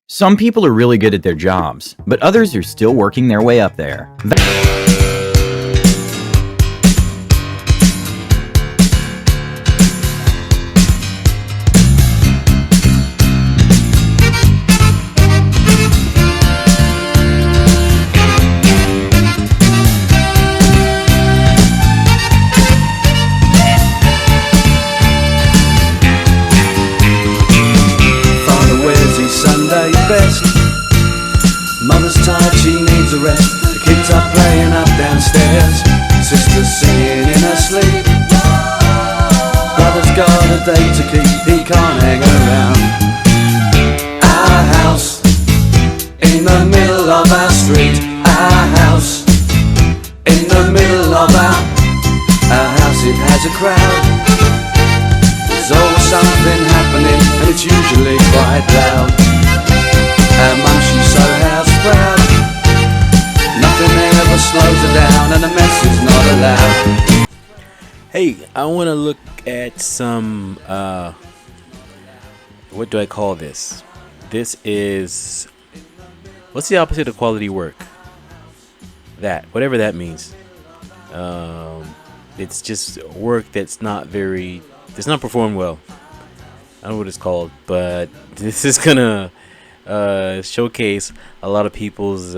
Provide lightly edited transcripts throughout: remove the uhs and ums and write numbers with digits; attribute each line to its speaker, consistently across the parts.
Speaker 1: Some people are really good at their jobs, but others are still working their way up there.
Speaker 2: Best. Mother's tired, she needs a rest. The kids are playing up downstairs. Sister's singing in her sleep. Brother's got a date to keep, he can't hang around. Our house in the middle of our street. Our house in the middle of our house, it has a crowd. There's always something happening and it's usually quite loud. Our mum, she's so house proud. Nothing ever slows her down and a mess is not allowed.
Speaker 3: Hey, I want to look at some, what do I call this? This is, what's the opposite of quality work? That, whatever that means. It's just work that's not performed well. I don't know what it's called, but this is gonna showcase a lot of people's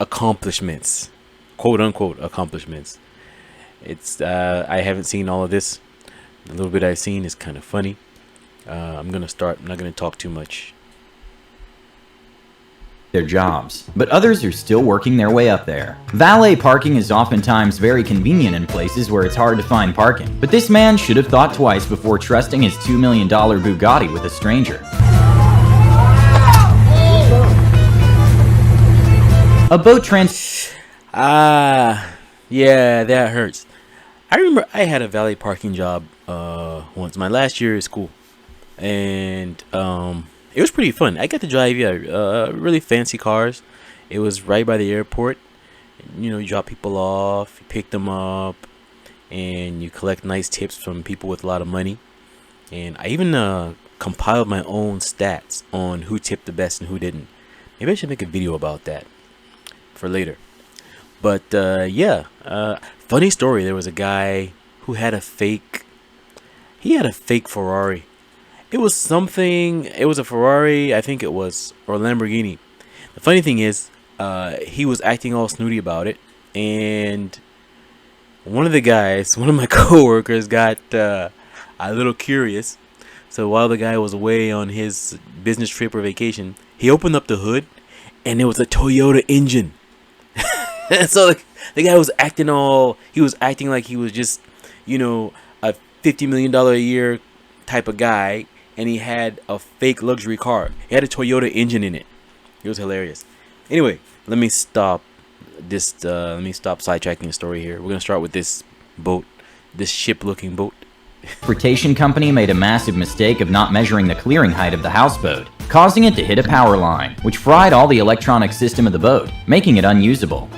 Speaker 3: accomplishments, quote unquote accomplishments. It's I haven't seen all of this. The little bit I've seen is kind of funny. I'm not gonna talk too much.
Speaker 1: Their jobs, but others are still working their way up there. Valet parking is oftentimes very convenient in places where it's hard to find parking, but this man should have thought twice before trusting his $2 million Bugatti with a stranger. A boat
Speaker 3: Yeah, that hurts. I remember I had a valet parking job once, my last year of school, and it was pretty fun. I got to drive really fancy cars. It was right by the airport. You know, you drop people off, you pick them up, and you collect nice tips from people with a lot of money. And I even compiled my own stats on who tipped the best and who didn't. Maybe I should make a video about that for later. But funny story. There was a guy who had a fake Ferrari. It was a Ferrari, I think it was, or Lamborghini. The funny thing is, he was acting all snooty about it, and one of my coworkers got a little curious. So while the guy was away on his business trip or vacation, he opened up the hood, and it was a Toyota engine. So the guy was acting like he was just, a $50 million a year type of guy. And he had a fake luxury car. He had a Toyota engine in it. It was hilarious. Anyway, let me stop sidetracking the story here. We're gonna start with this boat, this ship-looking boat.
Speaker 1: Transportation company made a massive mistake of not measuring the clearing height of the houseboat, causing it to hit a power line, which fried all the electronic system of the boat, making it unusable.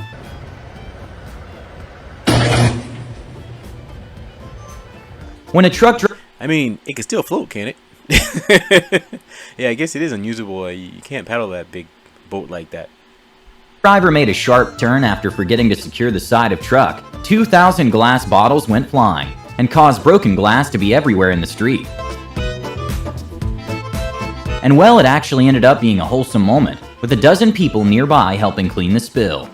Speaker 1: When a truck
Speaker 3: it can still float, can't it? Yeah, I guess it is unusable. You can't paddle that big boat like that.
Speaker 1: Driver made a sharp turn after forgetting to secure the side of truck. 2,000 glass bottles went flying and caused broken glass to be everywhere in the street. And well, it actually ended up being a wholesome moment, with a dozen people nearby helping clean the spill.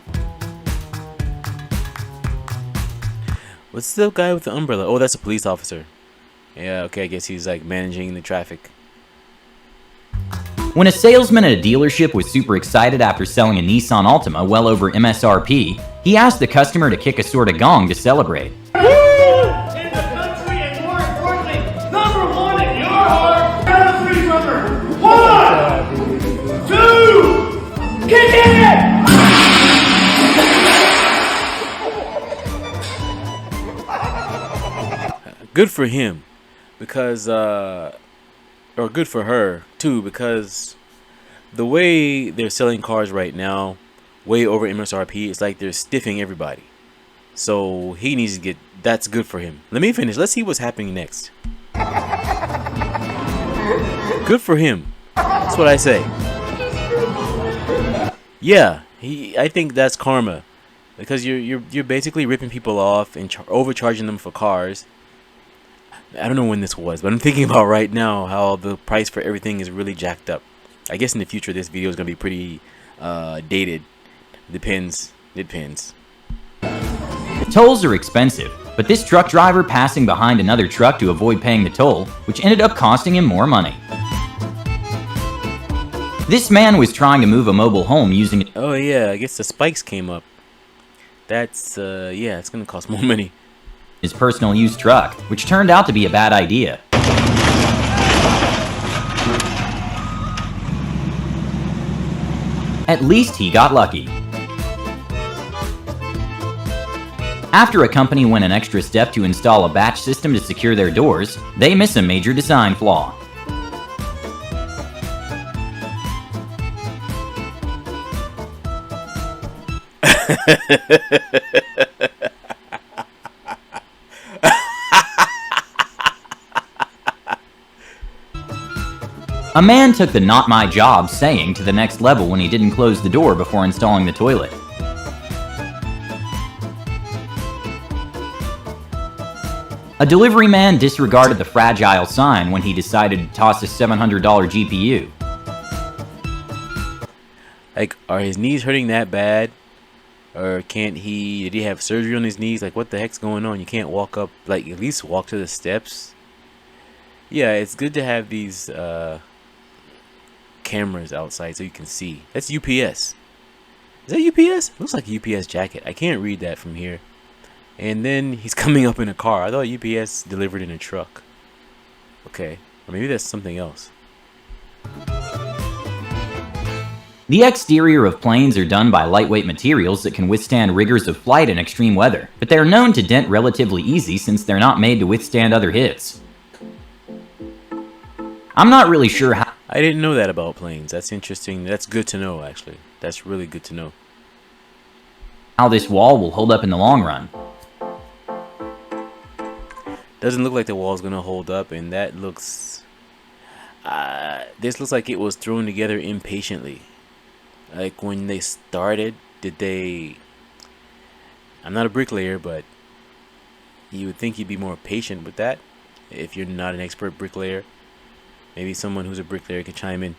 Speaker 3: What's the guy with the umbrella? Oh, that's a police officer. Yeah, okay, I guess he's like managing the traffic.
Speaker 1: When a salesman at a dealership was super excited after selling a Nissan Altima well over MSRP, he asked the customer to kick a sort of gong to celebrate.
Speaker 4: Woo! In the country and more importantly, number one in your heart. Count of three, brother. 1, 2, kick it!
Speaker 3: Good for him. Because, or good for her, too, because the way they're selling cars right now, way over MSRP, it's like they're stiffing everybody. So he needs to get, that's good for him. Let me finish. Let's see what's happening next. Good for him. That's what I say. Yeah, I think that's karma, because you're basically ripping people off and overcharging them for cars. I don't know when this was, but I'm thinking about right now how the price for everything is really jacked up. I guess in the future this video is gonna be pretty dated. Depends. It depends.
Speaker 1: Tolls are expensive, but this truck driver passing behind another truck to avoid paying the toll, which ended up costing him more money. This man was trying to move a mobile home using
Speaker 3: Oh yeah, I guess the spikes came up. That's yeah, it's gonna cost more money.
Speaker 1: his personal use truck, which turned out to be a bad idea. At least he got lucky. After a company went an extra step to install a batch system to secure their doors, they miss a major design flaw. A man took the "not my job" saying to the next level when he didn't close the door before installing the toilet. A delivery man disregarded the fragile sign when he decided to toss a $700 GPU.
Speaker 3: Like, are his knees hurting that bad? Or did he have surgery on his knees? Like, what the heck's going on? You can't walk up, like, at least walk to the steps. Yeah, it's good to have these cameras outside so you can see. That's UPS. Is that UPS? Looks like a UPS jacket. I can't read that from here. And then he's coming up in a car. I thought UPS delivered in a truck. Okay, or maybe that's something else.
Speaker 1: The exterior of planes are done by lightweight materials that can withstand rigors of flight in extreme weather, but they are known to dent relatively easy since they're not made to withstand other hits. I'm not really sure how
Speaker 3: I didn't know that about planes. That's interesting. That's good to know, actually. That's really good to know.
Speaker 1: this wall will hold up in the long run.
Speaker 3: Doesn't look like the wall's gonna hold up, and that looks... this looks like it was thrown together impatiently. Like, when they started, did they... I'm not a bricklayer, but you would think you'd be more patient with that if you're not an expert bricklayer. Maybe someone who's a bricklayer can chime in.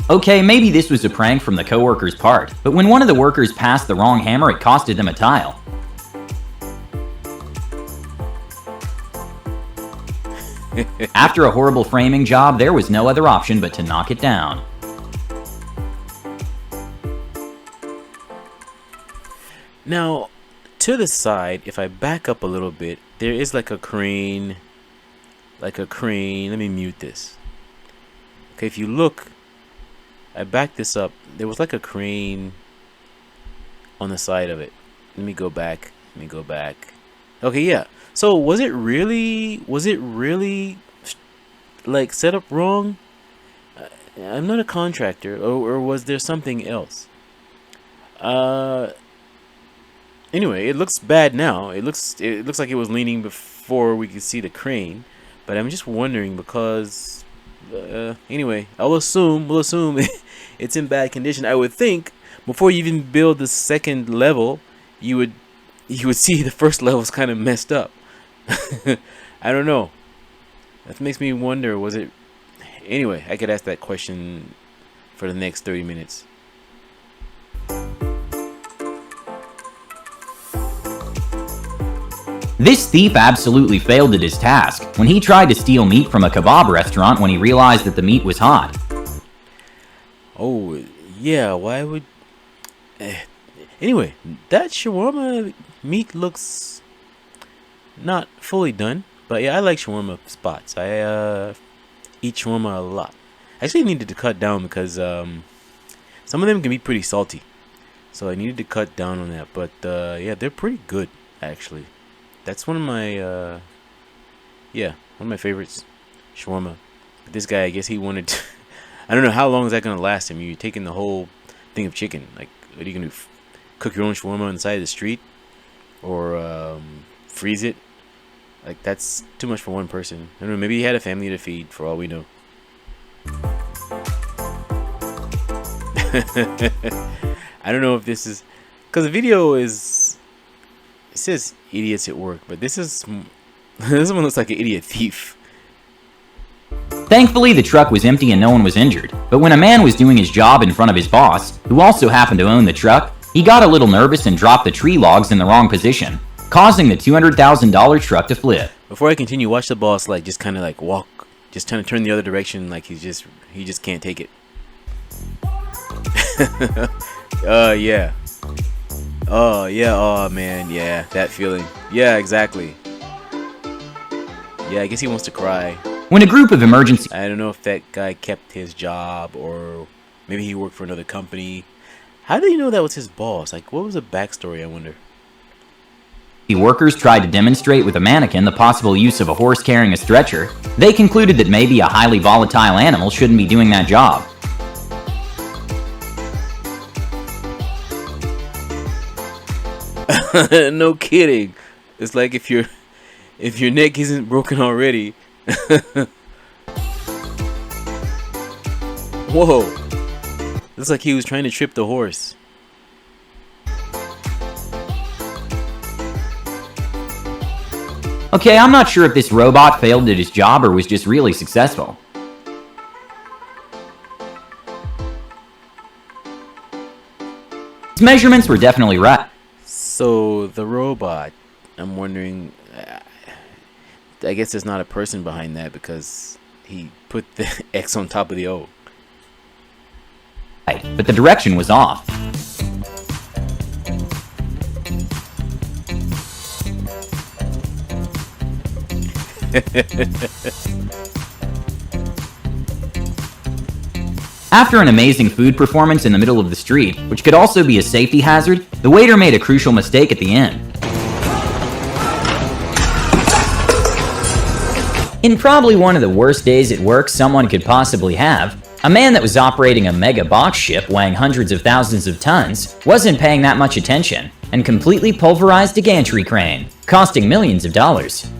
Speaker 1: Okay, maybe this was a prank from the coworker's part, but when one of the workers passed the wrong hammer, it costed them a tile. After a horrible framing job, there was no other option but to knock it down.
Speaker 3: Now, to the side, if I back up a little bit, there is like a crane. Let me mute this. Okay, if you look, I backed this up. There was like a crane on the side of it. Let me go back. Okay, yeah. So was it really like set up wrong? I'm not a contractor, or was there something else? Anyway, it looks bad now. It looks like it was leaning before we could see the crane, but I'm just wondering because anyway, we'll assume it's in bad condition. I would think before you even build the second level, you would see the first level's kind of messed up. I don't know. That makes me wonder, was it... Anyway, I could ask that question for the next 30 minutes.
Speaker 1: This thief absolutely failed at his task when he tried to steal meat from a kebab restaurant when he realized that the meat was hot.
Speaker 3: Oh, yeah, why would... Anyway, that shawarma meat looks not fully done. But yeah, I like shawarma spots. I eat shawarma a lot. I actually needed to cut down because some of them can be pretty salty. So I needed to cut down on that. But yeah, they're pretty good, actually. That's one of my favorites, shawarma. But this guy, I guess he wanted to... I don't know how long is that gonna last him. You're taking the whole thing of chicken. Like, what are you gonna do? Cook your own shawarma on the side of the street, or freeze it? Like, that's too much for one person. I don't know, maybe he had a family to feed, for all we know. I don't know if this is... Because the video is... It says idiots at work, but this is... This one looks like an idiot thief.
Speaker 1: Thankfully, the truck was empty and no one was injured. But when a man was doing his job in front of his boss, who also happened to own the truck, he got a little nervous and dropped the tree logs in the wrong position, causing the $200,000 truck to flip.
Speaker 3: Before I continue, watch the boss like just kind of like walk, just trying to turn the other direction, like he just can't take it. Yeah. Oh yeah. Oh man. Yeah, that feeling. Yeah, exactly. Yeah, I guess he wants to cry.
Speaker 1: When a group of emergency
Speaker 3: I don't know if that guy kept his job or maybe he worked for another company. How did he know that was his boss? Like, what was the backstory, I wonder?
Speaker 1: workers tried to demonstrate with a mannequin the possible use of a horse carrying a stretcher, they concluded that maybe a highly volatile animal shouldn't be doing that job.
Speaker 3: No kidding. It's like if your neck isn't broken already. Whoa. Looks like he was trying to trip the horse.
Speaker 1: Okay, I'm not sure if this robot failed at his job or was just really successful. His measurements were definitely right.
Speaker 3: So the robot, I'm wondering, I guess there's not a person behind that because he put the X on top of the O.
Speaker 1: But the direction was off. After an amazing food performance in the middle of the street, which could also be a safety hazard, the waiter made a crucial mistake at the end. In probably one of the worst days at work someone could possibly have, a man that was operating a mega box ship weighing hundreds of thousands of tons wasn't paying that much attention and completely pulverized a gantry crane, costing millions of dollars.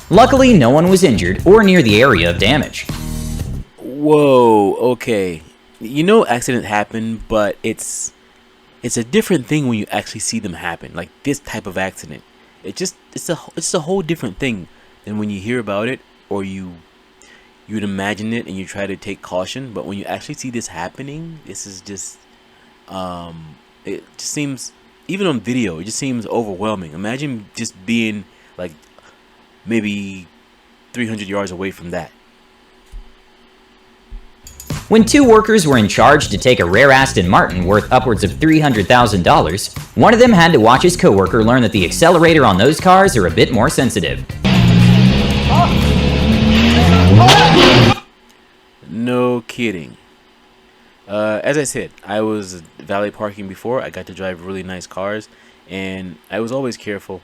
Speaker 1: Luckily, no one was injured or near the area of damage.
Speaker 3: Whoa, okay. You know accidents happen, but it's a different thing when you actually see them happen. Like this type of accident. It's a whole different thing than when you hear about it or you'd imagine it and you try to take caution, but when you actually see this happening, this is just it just seems, even on video, it just seems overwhelming. Imagine just being like maybe 300 yards away from that.
Speaker 1: When two workers were in charge to take a rare Aston Martin worth upwards of $300,000, one of them had to watch his coworker learn that the accelerator on those cars are a bit more sensitive.
Speaker 3: No kidding. As I said, I was valet parking before. I got to drive really nice cars, and I was always careful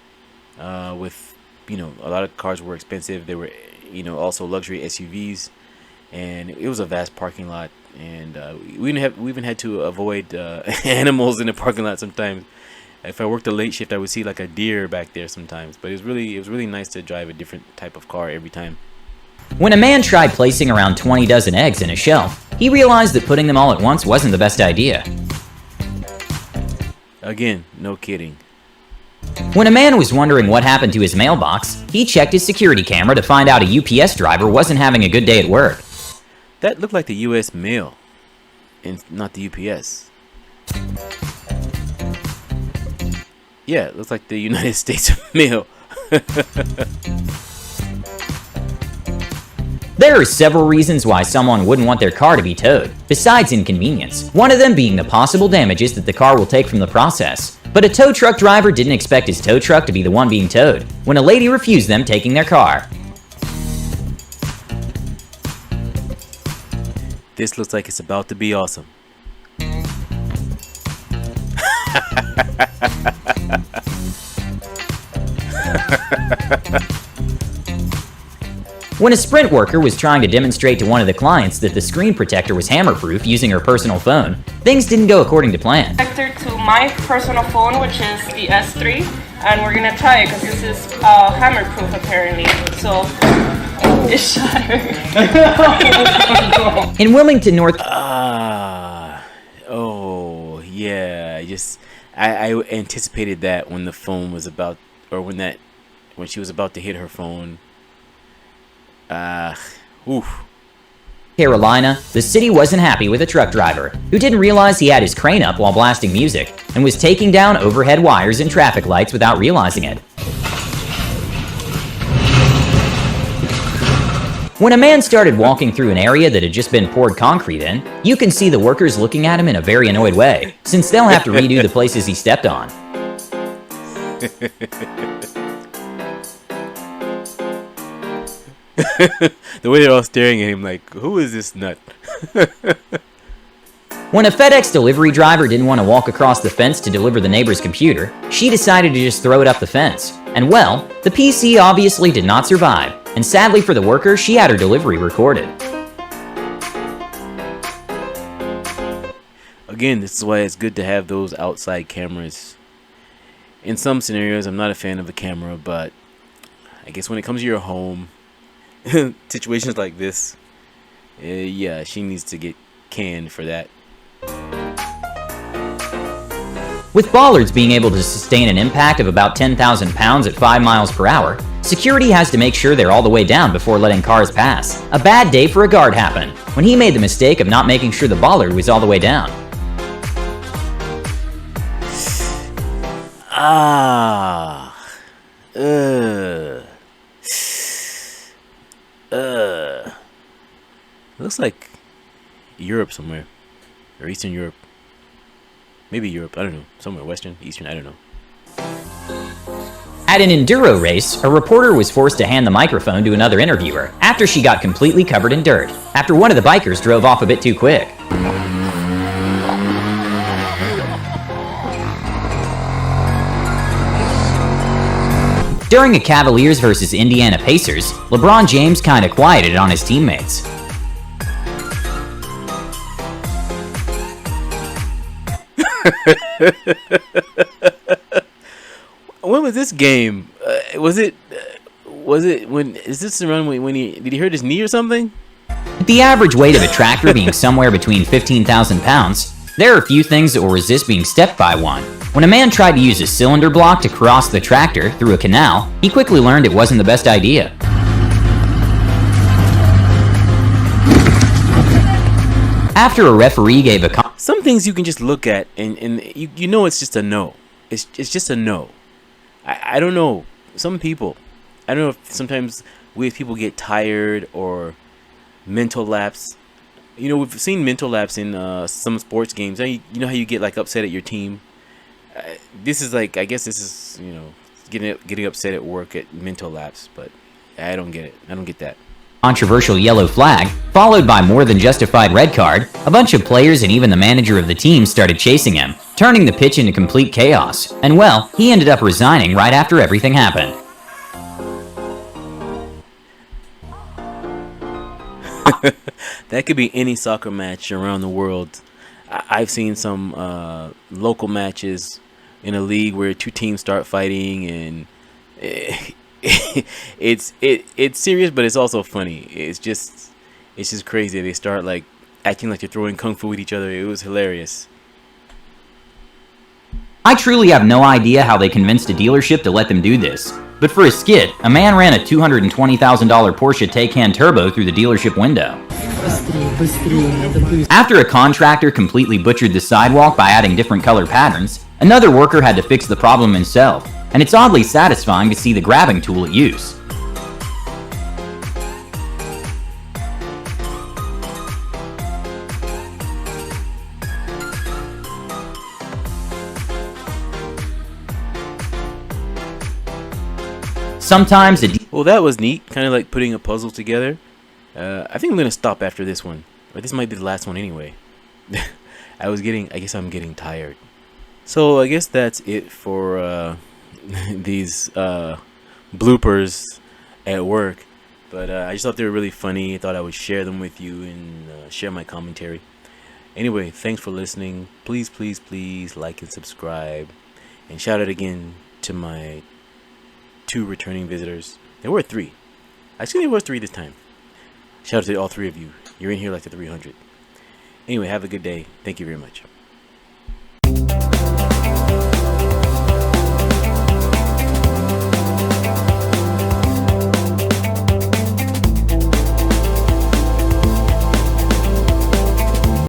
Speaker 3: with, a lot of cars were expensive. They were, also luxury SUVs. And it was a vast parking lot, and we even had to avoid animals in the parking lot sometimes. If I worked a late shift, I would see like a deer back there sometimes. But it was really nice to drive a different type of car every time.
Speaker 1: When a man tried placing around 20 dozen eggs in a shelf, he realized that putting them all at once wasn't the best idea.
Speaker 3: Again, no kidding.
Speaker 1: When a man was wondering what happened to his mailbox, he checked his security camera to find out a UPS driver wasn't having a good day at work.
Speaker 3: That looked like the U.S. mail, and not the UPS. Yeah, it looks like the United States mail.
Speaker 1: There are several reasons why someone wouldn't want their car to be towed, besides inconvenience, one of them being the possible damages that the car will take from the process. But a tow truck driver didn't expect his tow truck to be the one being towed, when a lady refused them taking their car.
Speaker 3: This looks like it's about to be awesome.
Speaker 1: When a Sprint worker was trying to demonstrate to one of the clients that the screen protector was hammer-proof using her personal phone, things didn't go according to plan.
Speaker 5: Connector to my personal phone, which is the S3. and we're gonna try it because this is hammer proof apparently. So it's shattered.
Speaker 1: In Wilmington, North
Speaker 3: Oh yeah. I anticipated that when the phone was about, or when she was about to hit her phone. Oof.
Speaker 1: Carolina, the city wasn't happy with a truck driver who didn't realize he had his crane up while blasting music and was taking down overhead wires and traffic lights without realizing it. When a man started walking through an area that had just been poured concrete in, you can see the workers looking at him in a very annoyed way, since they'll have to redo the places he stepped on.
Speaker 3: The way they're all staring at him like, who is this nut?
Speaker 1: When a FedEx delivery driver didn't want to walk across the fence to deliver the neighbor's computer, she decided to just throw it up the fence. And well, the PC obviously did not survive, and sadly for the worker, she had her delivery recorded.
Speaker 3: Again, this is why it's good to have those outside cameras. In some scenarios, I'm not a fan of the camera, but I guess when it comes to your home, situations like this, yeah, she needs to get canned for that.
Speaker 1: With bollards being able to sustain an impact of about 10,000 pounds at 5 miles per hour, security has to make sure they're all the way down before letting cars pass. A bad day for a guard happened when he made the mistake of not making sure the bollard was all the way down.
Speaker 3: Looks like Europe somewhere, or Eastern Europe. Maybe Europe, I don't know. Somewhere Western, Eastern, I don't know.
Speaker 1: At an enduro race, a reporter was forced to hand the microphone to another interviewer after she got completely covered in dirt, after one of the bikers drove off a bit too quick. During a Cavaliers vs. Indiana Pacers, LeBron James kinda quieted on his teammates.
Speaker 3: When was this game? Was it when? Is this around when did he hurt his knee or something?
Speaker 1: With the average weight of a tractor being somewhere between 15,000 pounds, there are few things that will resist being stepped by one. When a man tried to use a cylinder block to cross the tractor through a canal, he quickly learned it wasn't the best idea. After a referee gave a
Speaker 3: Some things you can just look at and you know it's just a no. It's just a no. I don't know. Some people, I don't know if sometimes we as people get tired or mental lapse. You know, we've seen mental lapse in some sports games. You know how you get like upset at your team. This is like, I guess this is, you know, getting upset at work at mental lapse, but I don't get it. I don't get that.
Speaker 1: Controversial yellow flag, followed by more than justified red card, a bunch of players and even the manager of the team started chasing him, turning the pitch into complete chaos. And well, he ended up resigning right after everything happened.
Speaker 3: That could be any soccer match around the world. I've seen some local matches in a league where two teams start fighting, and it's serious, but it's also funny. It's just crazy. They start like acting like they're throwing kung fu at each other. It was hilarious.
Speaker 1: I truly have no idea how they convinced a dealership to let them do this. But for a skit, a man ran a $220,000 Porsche Taycan Turbo through the dealership window. After a contractor completely butchered the sidewalk by adding different color patterns, another worker had to fix the problem himself, and it's oddly satisfying to see the grabbing tool at use. Sometimes
Speaker 3: well, that was neat, kind of like putting a puzzle together. I think I'm gonna stop after this one, or this might be the last one anyway. I guess I'm getting tired. So I guess that's it for these bloopers at work. But I just thought they were really funny. I thought I would share them with you and share my commentary. Anyway, thanks for listening. Please, please, please like and subscribe, and shout out again to my 2 returning visitors. There were 3. Actually, there were 3 this time. Shout out to all 3 of you. You're in here like the 300. Anyway, have a good day. Thank you very much.